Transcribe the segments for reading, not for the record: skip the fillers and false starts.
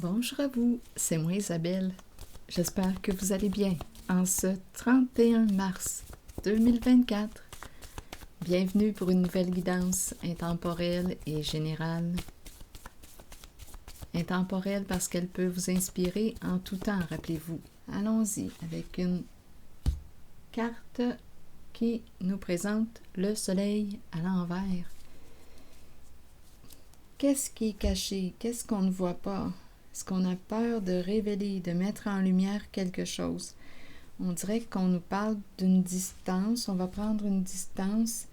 Bonjour à vous, c'est moi Isabelle. J'espère que vous allez bien en ce 31 mars 2024. Bienvenue pour une nouvelle guidance intemporelle et générale. Intemporelle parce qu'elle peut vous inspirer en tout temps, rappelez-vous. Allons-y avec une carte qui nous présente le soleil à l'envers. Qu'est-ce qui est caché? Qu'est-ce qu'on ne voit pas? Est-ce qu'on a peur de révéler, de mettre en lumière quelque chose? On dirait qu'on nous parle d'une distance. On va prendre une distance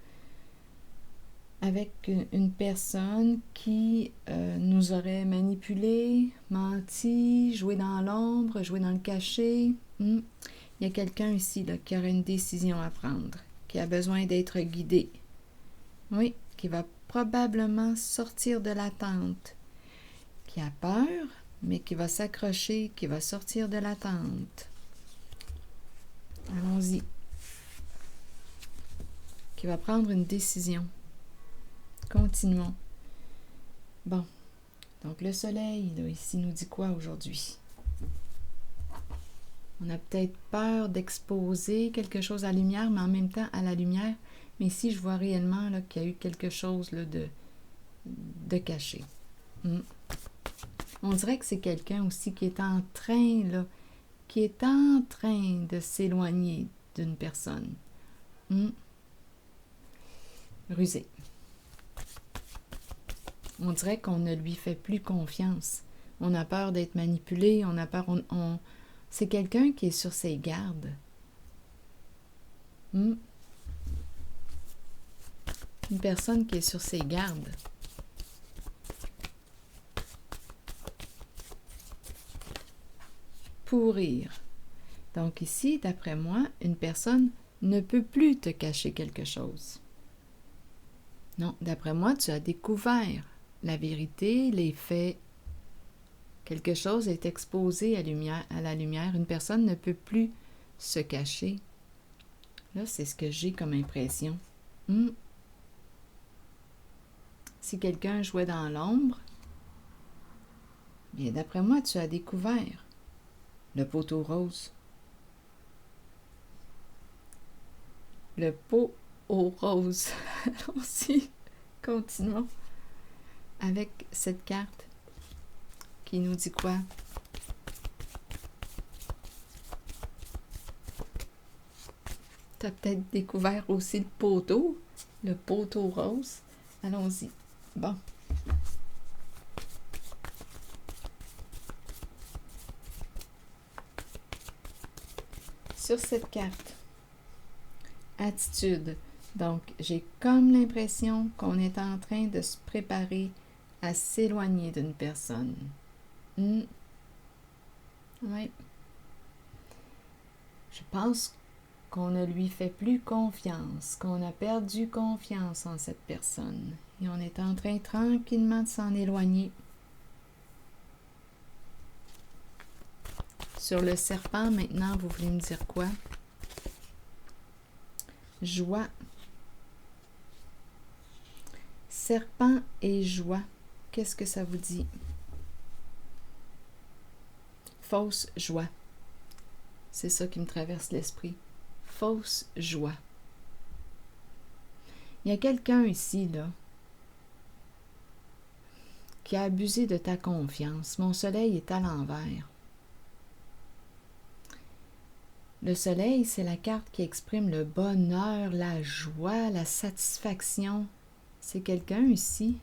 avec une personne qui nous aurait manipulé, menti, joué dans l'ombre, joué dans le cachet. Il y a quelqu'un ici là, qui aurait une décision à prendre, qui a besoin d'être guidé. Oui, qui va probablement sortir de l'attente, qui a peur, mais qui va s'accrocher, qui va sortir de l'attente. Allons-y. Qui va prendre une décision. Continuons. Bon, donc le soleil, là, ici, nous dit quoi aujourd'hui? On a peut-être peur d'exposer quelque chose à la lumière, mais en même temps à la lumière. Mais ici, je vois réellement là, qu'il y a eu quelque chose là, de caché. On dirait que c'est quelqu'un aussi qui est en train, là, de s'éloigner d'une personne. Rusé. On dirait qu'on ne lui fait plus confiance. On a peur d'être manipulé, on a peur... C'est quelqu'un qui est sur ses gardes. Une personne qui est sur ses gardes. Pourrir. Donc ici, d'après moi, une personne ne peut plus te cacher quelque chose. Non, d'après moi, tu as découvert la vérité, les faits. Quelque chose est exposé à la lumière. Une personne ne peut plus se cacher. Là, c'est ce que j'ai comme impression. Si quelqu'un jouait dans l'ombre, bien, d'après moi, tu as découvert le poteau rose. Le pot aux roses. Allons-y, continuons avec cette carte qui nous dit quoi? Tu as peut-être découvert aussi le poteau rose. Allons-y. Bon. Sur cette carte, attitude. Donc, j'ai comme l'impression qu'on est en train de se préparer à s'éloigner d'une personne. Oui. Je pense qu'on ne lui fait plus confiance, qu'on a perdu confiance en cette personne. Et on est en train tranquillement de s'en éloigner. Sur le serpent, maintenant, vous voulez me dire quoi? Joie. Serpent et joie. Qu'est-ce que ça vous dit? Fausse joie. C'est ça qui me traverse l'esprit. Fausse joie. Il y a quelqu'un ici, là, qui a abusé de ta confiance. Mon soleil est à l'envers. Le soleil, c'est la carte qui exprime le bonheur, la joie, la satisfaction. C'est quelqu'un ici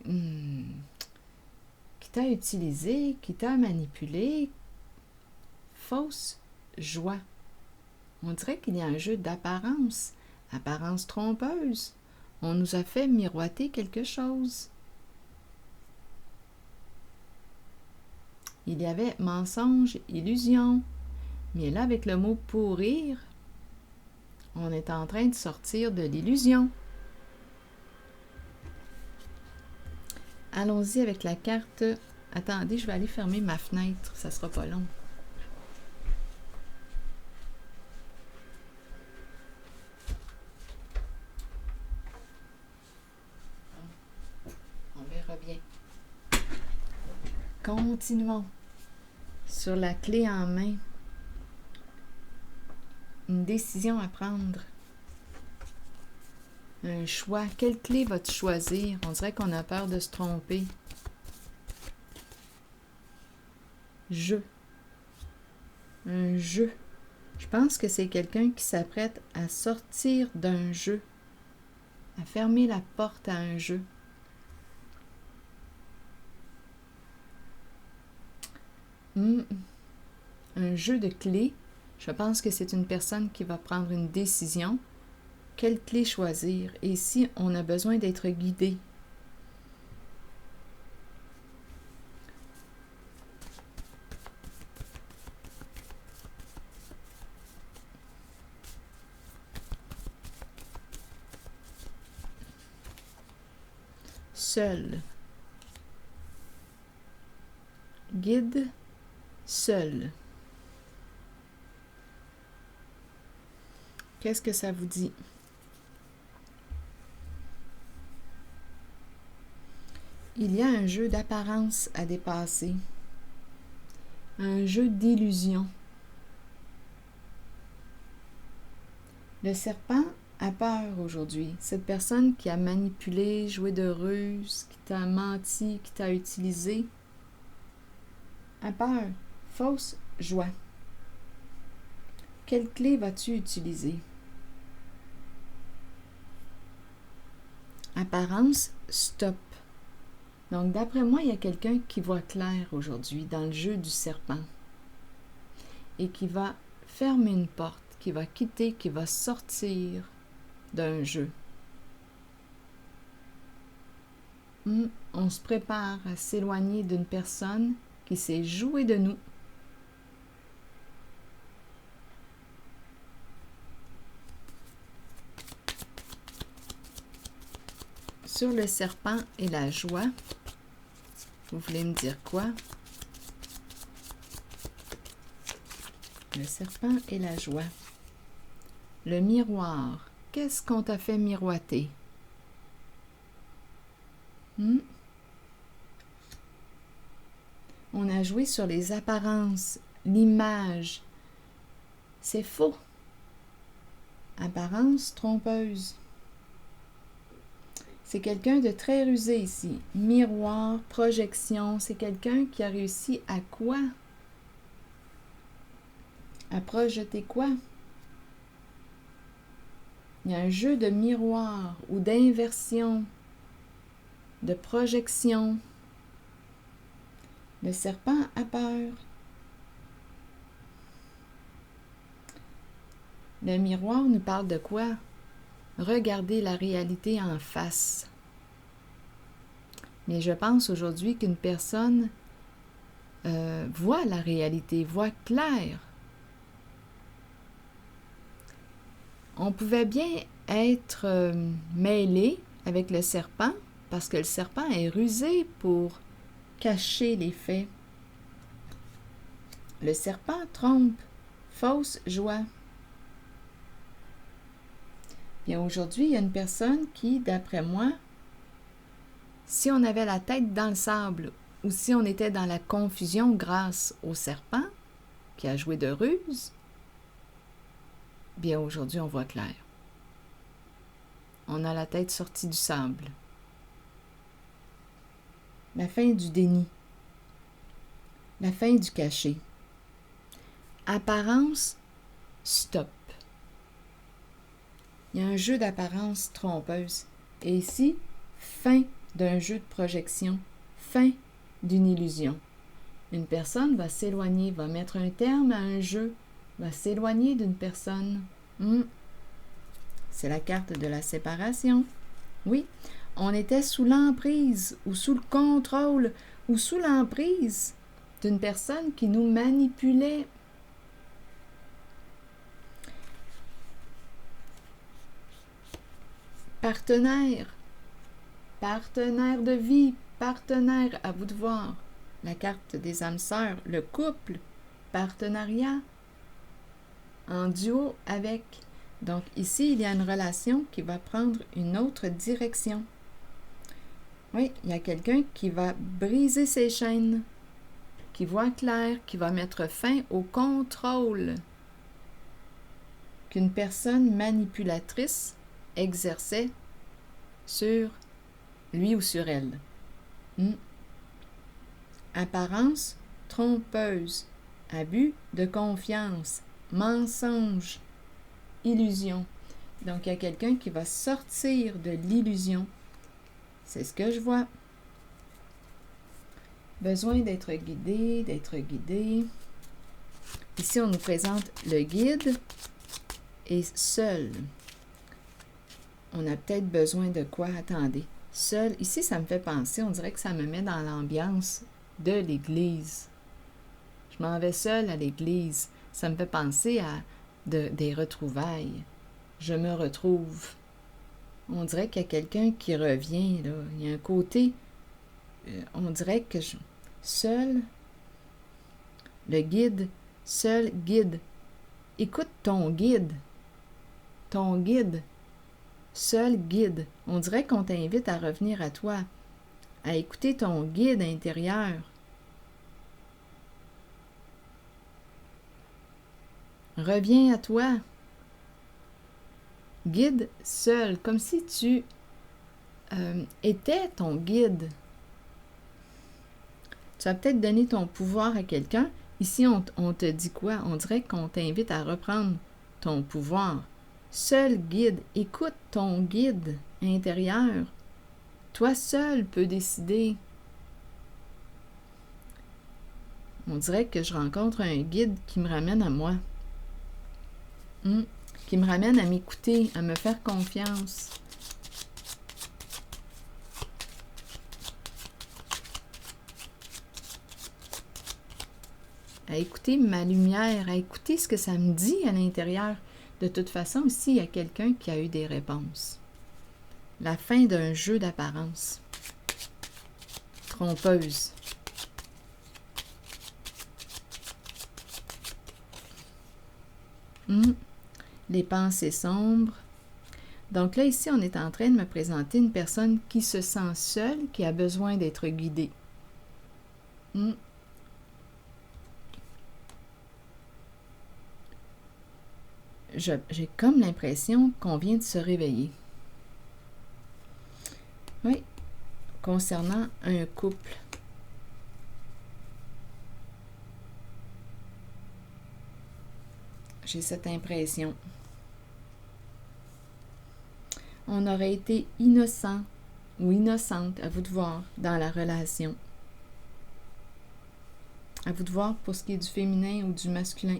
qui t'a utilisé, qui t'a manipulé. Fausse joie. On dirait qu'il y a un jeu d'apparence, apparence trompeuse. On nous a fait miroiter quelque chose. Il y avait mensonge, illusion. Mais là, avec le mot pourrir, on est en train de sortir de l'illusion. Allons-y avec la carte. Attendez, je vais aller fermer ma fenêtre. Ça sera pas long. On verra bien. Continuons sur la clé en main. Une décision à prendre. Un choix. Quelle clé vas-tu choisir? On dirait qu'on a peur de se tromper. Jeu. Un jeu. Je pense que c'est quelqu'un qui s'apprête à sortir d'un jeu, à fermer la porte à un jeu. Un jeu de clés. Je pense que c'est une personne qui va prendre une décision. Quelle clé choisir? Et si on a besoin d'être guidé? Seul. Guide seul. Qu'est-ce que ça vous dit? Il y a un jeu d'apparence à dépasser, un jeu d'illusion. Le serpent a peur aujourd'hui. Cette personne qui a manipulé, joué de ruse, qui t'a menti, qui t'a utilisé, a peur. Fausse joie. Quelle clé vas-tu utiliser? Apparence, stop. Donc, d'après moi, il y a quelqu'un qui voit clair aujourd'hui dans le jeu du serpent et qui va fermer une porte, qui va quitter, qui va sortir d'un jeu. On se prépare à s'éloigner d'une personne qui s'est jouée de nous. Sur le serpent et la joie, vous voulez me dire quoi? Le serpent et la joie. Le miroir. Qu'est-ce qu'on t'a fait miroiter? On a joué sur les apparences, l'image. C'est faux. Apparence trompeuse. C'est quelqu'un de très rusé ici. Miroir, projection, c'est quelqu'un qui a réussi à quoi? À projeter quoi? Il y a un jeu de miroir ou d'inversion, de projection. Le serpent a peur. Le miroir nous parle de quoi? Regarder la réalité en face. Mais je pense aujourd'hui qu'une personne voit la réalité, voit clair. On pouvait bien être mêlé avec le serpent parce que le serpent est rusé pour cacher les faits. Le serpent trompe, fausse joie. Bien, aujourd'hui, il y a une personne qui, d'après moi, si on avait la tête dans le sable ou si on était dans la confusion grâce au serpent qui a joué de ruse, bien, aujourd'hui, on voit clair. On a la tête sortie du sable. La fin du déni. La fin du cachet. Apparence, stop. Il y a un jeu d'apparence trompeuse. Et ici, fin d'un jeu de projection, fin d'une illusion. Une personne va s'éloigner, va mettre un terme à un jeu, va s'éloigner d'une personne. C'est la carte de la séparation. Oui, on était sous l'emprise ou sous le contrôle ou sous l'emprise d'une personne qui nous manipulait. Partenaire de vie, partenaire, à vous de voir. La carte des âmes sœurs, le couple, partenariat, en duo avec. Donc ici, il y a une relation qui va prendre une autre direction. Oui, il y a quelqu'un qui va briser ses chaînes, qui voit clair, qui va mettre fin au contrôle qu'une personne manipulatrice exerçait sur lui ou sur elle. Apparence trompeuse, abus de confiance, mensonge, illusion. Donc, il y a quelqu'un qui va sortir de l'illusion. C'est ce que je vois. Besoin d'être guidé, d'être guidé. Ici, on nous présente le guide et seul. On a peut-être besoin de quoi? Attendez. Seul. Ici, ça me fait penser, on dirait que ça me met dans l'ambiance de l'église. Je m'en vais seule à l'église. Ça me fait penser à des retrouvailles. Je me retrouve. On dirait qu'il y a quelqu'un qui revient, là. Il y a un côté, on dirait que seul, le guide, seul guide. Écoute ton guide. Ton guide. Seul guide. On dirait qu'on t'invite à revenir à toi, à écouter ton guide intérieur. Reviens à toi. Guide seul, comme si tu étais ton guide. Tu as peut-être donné ton pouvoir à quelqu'un. Ici, on te dit quoi? On dirait qu'on t'invite à reprendre ton pouvoir. Seul guide, écoute ton guide intérieur. Toi seul peux décider. On dirait que je rencontre un guide qui me ramène à moi. Qui me ramène à m'écouter, à me faire confiance. À écouter ma lumière, à écouter ce que ça me dit à l'intérieur. De toute façon, ici, il y a quelqu'un qui a eu des réponses. La fin d'un jeu d'apparence. Trompeuse. Les pensées sombres. Donc là, ici, on est en train de me présenter une personne qui se sent seule, qui a besoin d'être guidée. J'ai comme l'impression qu'on vient de se réveiller. Oui, concernant un couple. J'ai cette impression. On aurait été innocent ou innocente, à vous de voir, dans la relation. À vous de voir pour ce qui est du féminin ou du masculin.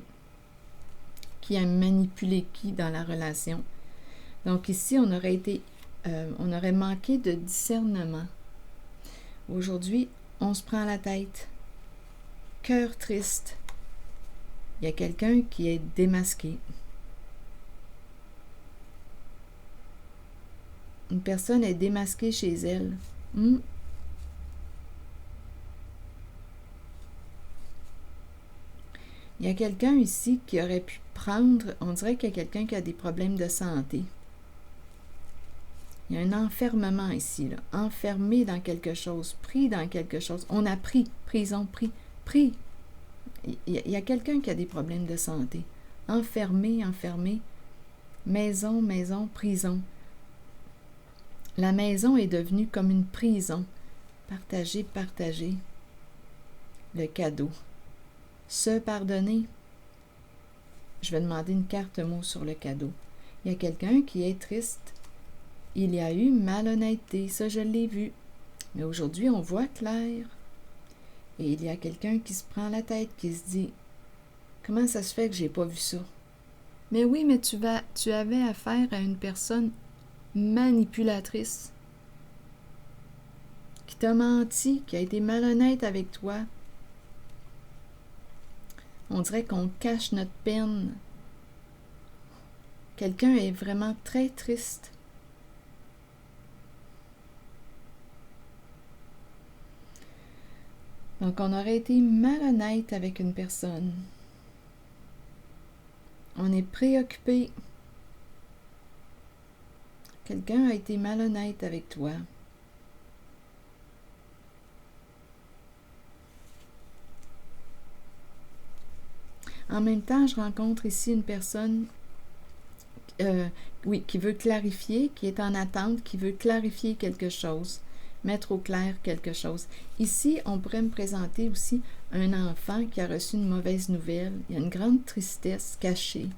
Qui a manipulé qui dans la relation. Donc ici, on aurait manqué de discernement. Aujourd'hui, on se prend la tête. Cœur triste. Il y a quelqu'un qui est démasqué. Une personne est démasquée chez elle. Il y a quelqu'un ici qui aurait pu prendre, on dirait qu'il y a quelqu'un qui a des problèmes de santé. Il y a un enfermement ici, là, enfermé dans quelque chose, pris dans quelque chose. On a pris, prison, pris. Il y a quelqu'un qui a des problèmes de santé. Enfermé, maison, prison. La maison est devenue comme une prison. Partager. Le cadeau. Se pardonner. Je vais demander une carte mot sur le cadeau. Il y a quelqu'un qui est triste. Il y a eu malhonnêteté, ça je l'ai vu. Mais aujourd'hui, on voit clair. Et il y a quelqu'un qui se prend la tête, qui se dit « Comment ça se fait que j'ai pas vu ça? » Mais oui, mais tu avais affaire à une personne manipulatrice qui t'a menti, qui a été malhonnête avec toi. On dirait qu'on cache notre peine. Quelqu'un est vraiment très triste. Donc, on aurait été malhonnête avec une personne. On est préoccupé. Quelqu'un a été malhonnête avec toi. En même temps, je rencontre ici une personne oui, qui veut clarifier, qui est en attente, qui veut clarifier quelque chose, mettre au clair quelque chose. Ici, on pourrait me présenter aussi un enfant qui a reçu une mauvaise nouvelle. Il y a une grande tristesse cachée.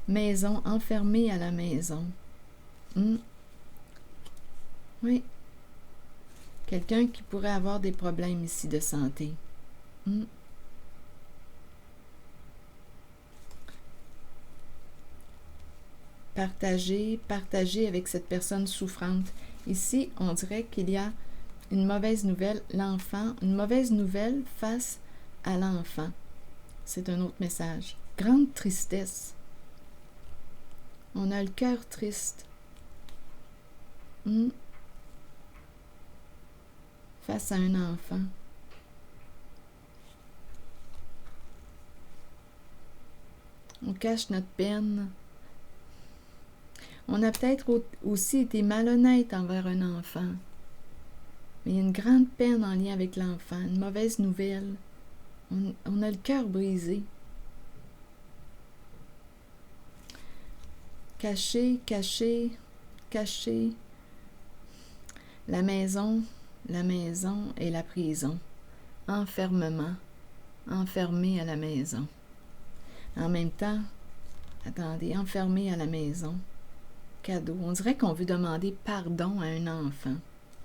Maison, enfermée à la maison. Oui. Quelqu'un qui pourrait avoir des problèmes ici de santé. Partager avec cette personne souffrante. Ici, on dirait qu'il y a une mauvaise nouvelle, l'enfant, une mauvaise nouvelle face à l'enfant. C'est un autre message. Grande tristesse. On a le cœur triste. Face à un enfant. On cache notre peine. On a peut-être aussi été malhonnête envers un enfant. Mais il y a une grande peine en lien avec l'enfant, une mauvaise nouvelle. On a le cœur brisé. Caché. La maison et la prison. Enfermement. Enfermé à la maison. En même temps, attendez, enfermé à la maison. Cadeau. On dirait qu'on veut demander pardon à un enfant.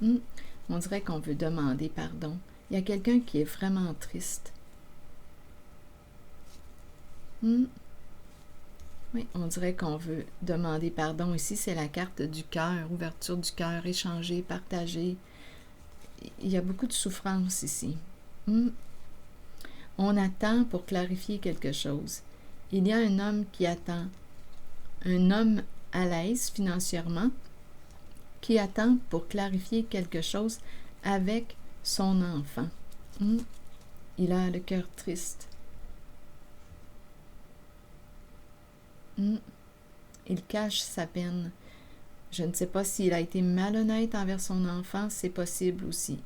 On dirait qu'on veut demander pardon. Il y a quelqu'un qui est vraiment triste. Oui, on dirait qu'on veut demander pardon. Ici, c'est la carte du cœur, ouverture du cœur, échanger, partager. Il y a beaucoup de souffrance ici. On attend pour clarifier quelque chose. Il y a un homme qui attend. Un homme à l'aise financièrement, qui attend pour clarifier quelque chose avec son enfant. Il a le cœur triste. Il cache sa peine. Je ne sais pas s'il a été malhonnête envers son enfant, c'est possible aussi.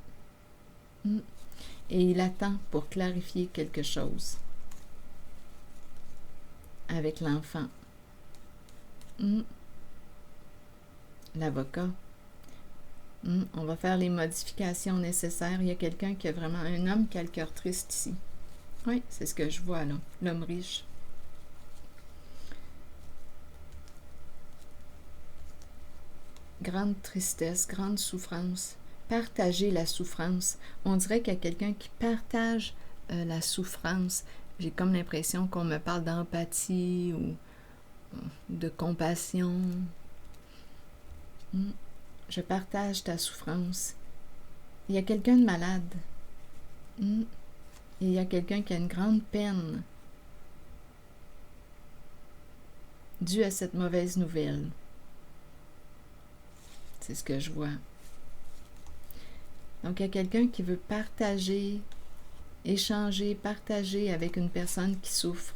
Et il attend pour clarifier quelque chose avec l'enfant. L'avocat. On va faire les modifications nécessaires. Il y a quelqu'un qui a vraiment... Un homme qui a le cœur triste ici. Oui, c'est ce que je vois là. L'homme riche. Grande tristesse, grande souffrance. Partager la souffrance. On dirait qu'il y a quelqu'un qui partage la souffrance. J'ai comme l'impression qu'on me parle d'empathie ou de compassion. Je partage ta souffrance. Il y a quelqu'un de malade. Il y a quelqu'un qui a une grande peine due à cette mauvaise nouvelle. C'est ce que je vois. Donc, il y a quelqu'un qui veut partager, échanger, partager avec une personne qui souffre.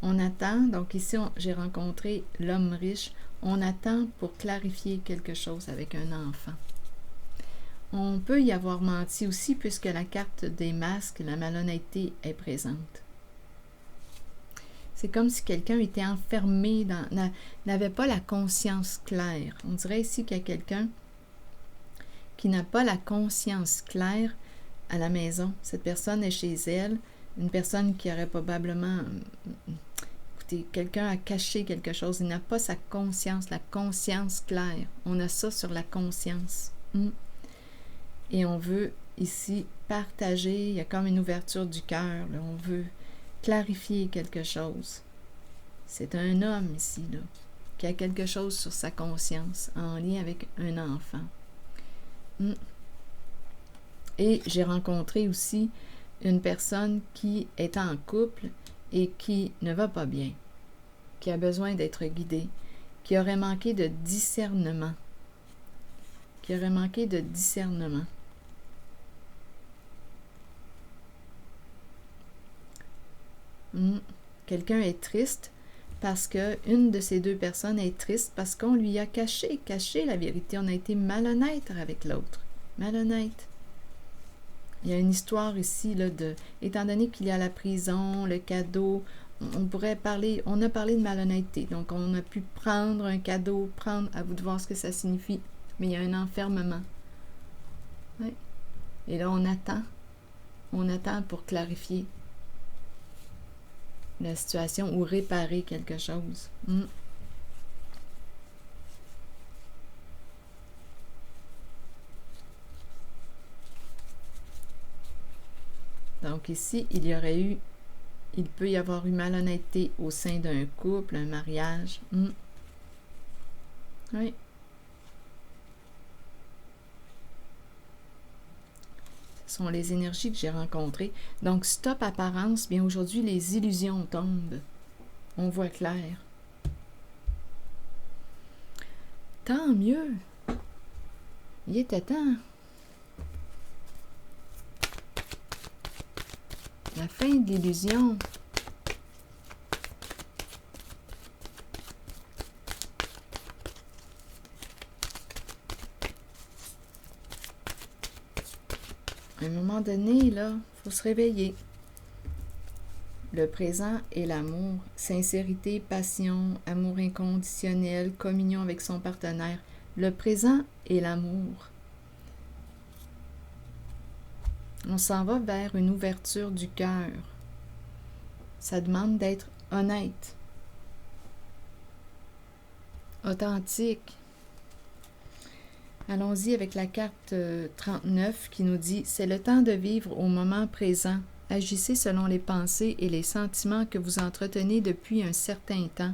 On attend, donc ici, j'ai rencontré l'homme riche. On attend pour clarifier quelque chose avec un enfant. On peut y avoir menti aussi puisque la carte des masques, la malhonnêteté est présente. C'est comme si quelqu'un était enfermé, n'avait pas la conscience claire. On dirait ici qu'il y a quelqu'un qui n'a pas la conscience claire à la maison. Cette personne est chez elle, une personne qui aurait probablement... Écoutez, quelqu'un a caché quelque chose. Il n'a pas sa conscience, la conscience claire. On a ça sur la conscience. Et on veut ici partager, il y a comme une ouverture du cœur. On veut clarifier quelque chose. C'est un homme ici, là, qui a quelque chose sur sa conscience en lien avec un enfant. Et j'ai rencontré aussi une personne qui est en couple et qui ne va pas bien, qui a besoin d'être guidée, qui aurait manqué de discernement. Quelqu'un est triste parce qu'une de ces deux personnes est triste parce qu'on lui a caché la vérité. On a été malhonnête avec l'autre. Malhonnête. Il y a une histoire ici, là, étant donné qu'il y a la prison, le cadeau, on pourrait parler, on a parlé de malhonnêteté. Donc, on a pu prendre un cadeau, à vous de voir ce que ça signifie. Mais il y a un enfermement. Oui. Et là, on attend pour clarifier la situation ou réparer quelque chose. Donc ici, il peut y avoir eu malhonnêteté au sein d'un couple, un mariage. Oui. Ce sont les énergies que j'ai rencontrées. Donc, stop apparence, bien aujourd'hui, les illusions tombent. On voit clair. Tant mieux. Il était temps. La fin de l'illusion. À un moment donné, là, il faut se réveiller. Le présent et l'amour, sincérité, passion, amour inconditionnel, communion avec son partenaire. Le présent et l'amour. On s'en va vers une ouverture du cœur. Ça demande d'être honnête, authentique. Allons-y avec la carte 39 qui nous dit « C'est le temps de vivre au moment présent. Agissez selon les pensées et les sentiments que vous entretenez depuis un certain temps.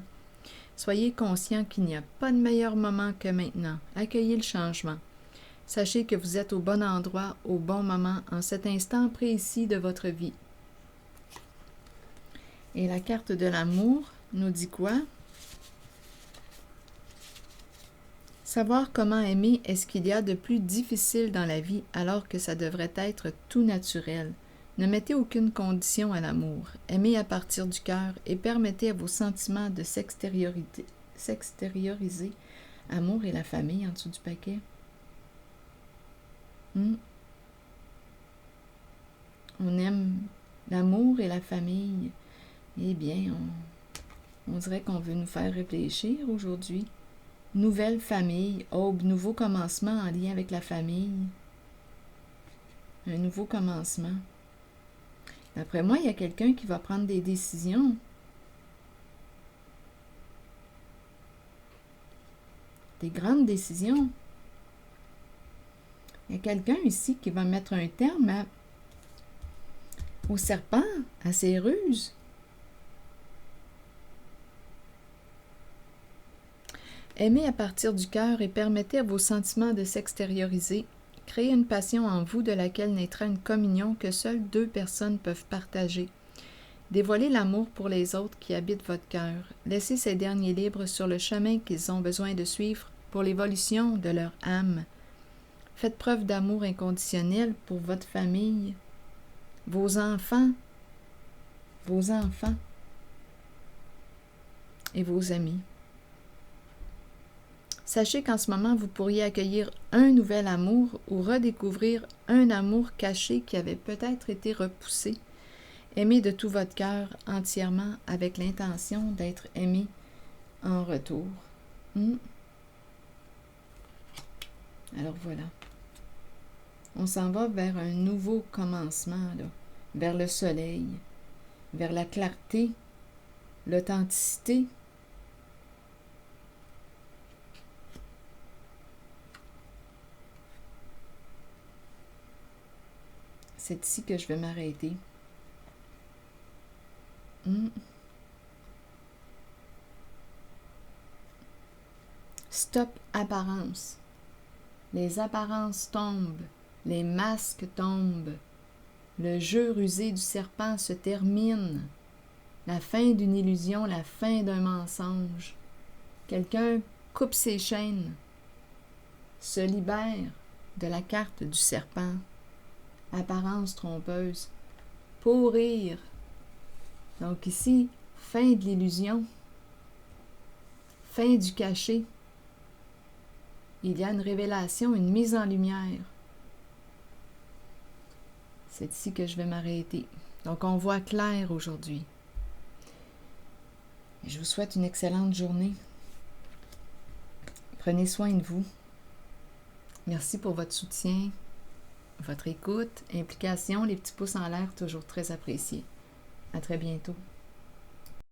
Soyez conscient qu'il n'y a pas de meilleur moment que maintenant. Accueillez le changement. Sachez que vous êtes au bon endroit, au bon moment, en cet instant précis de votre vie. » Et la carte de l'amour nous dit quoi? Savoir comment aimer est ce qu'il y a de plus difficile dans la vie alors que ça devrait être tout naturel. Ne mettez aucune condition à l'amour. Aimez à partir du cœur et permettez à vos sentiments de s'extérioriser. Amour et la famille en dessous du paquet. On aime l'amour et la famille. Eh bien, on dirait qu'on veut nous faire réfléchir aujourd'hui. Nouvelle famille, aube, nouveau commencement en lien avec la famille. Un nouveau commencement. D'après moi, il y a quelqu'un qui va prendre des décisions. Des grandes décisions. Il y a quelqu'un ici qui va mettre un terme au serpent, à ses ruses. Aimez à partir du cœur et permettez à vos sentiments de s'extérioriser. Créez une passion en vous de laquelle naîtra une communion que seules deux personnes peuvent partager. Dévoilez l'amour pour les autres qui habitent votre cœur. Laissez ces derniers libres sur le chemin qu'ils ont besoin de suivre pour l'évolution de leur âme. Faites preuve d'amour inconditionnel pour votre famille, vos enfants et vos amis. Sachez qu'en ce moment, vous pourriez accueillir un nouvel amour ou redécouvrir un amour caché qui avait peut-être été repoussé. Aimez de tout votre cœur entièrement avec l'intention d'être aimé en retour. Alors voilà. On s'en va vers un nouveau commencement, là, vers le soleil, vers la clarté, l'authenticité. C'est ici que je vais m'arrêter. Stop apparence. Les apparences tombent, les masques tombent. Le jeu rusé du serpent se termine. La fin d'une illusion, la fin d'un mensonge. Quelqu'un coupe ses chaînes, se libère de la carte du serpent. Apparence trompeuse. Pourrir. Donc ici, fin de l'illusion. Fin du cachet. Il y a une révélation, une mise en lumière. C'est ici que je vais m'arrêter. Donc, on voit clair aujourd'hui. Et je vous souhaite une excellente journée. Prenez soin de vous. Merci pour votre soutien, votre écoute, implication, les petits pouces en l'air, toujours très appréciés. À très bientôt.